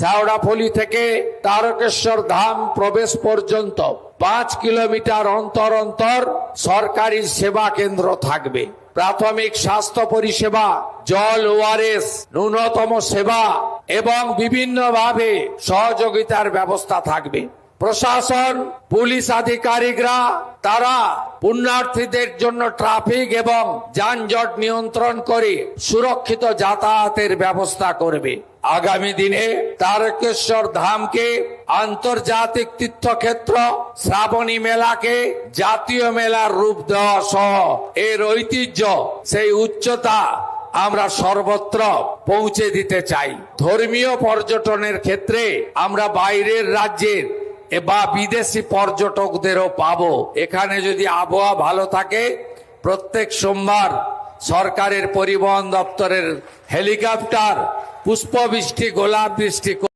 শেওড়াফুলি থেকে তারকেশ্বর ধাম প্রবেশ পর্যন্ত 5 কিলোমিটার অন্তর অন্তর সরকারি সেবা কেন্দ্র থাকবে। প্রাথমিক স্বাস্থ্য পরিষেবা, জল, ওআরএস, ন্যূনতম সেবা এবং বিভিন্নভাবে সহযোগিতার ব্যবস্থা থাকবে। প্রশাসন, পুলিশ আধিকারিকরা তারা পুণ্যার্থীদের জন্য ট্রাফিক এবং যানজট নিয়ন্ত্রণ করে সুরক্ষিত যাতায়াতের ব্যবস্থা করবে। আগামী দিনে তারকেশ্বর ধামকে আন্তর্জাতিক তীর্থক্ষেত্র, শ্রাবণী মেলাকে জাতীয় মেলার রূপ দেওয়া সহ এর ঐতিহ্য, সেই উচ্চতা আমরা সর্বত্র পৌঁছে দিতে চাই। ধর্মীয় পর্যটনের ক্ষেত্রে আমরা বাইরের রাজ্যের বা বিদেশি পর্যটকদেরও পাবো। এখানে যদি আবহাওয়া ভালো থাকে, প্রত্যেক সোমবার সরকারের পরিবহন দপ্তরের হেলিকপ্টার পুষ্পবৃষ্টি, গোলাপ বৃষ্টি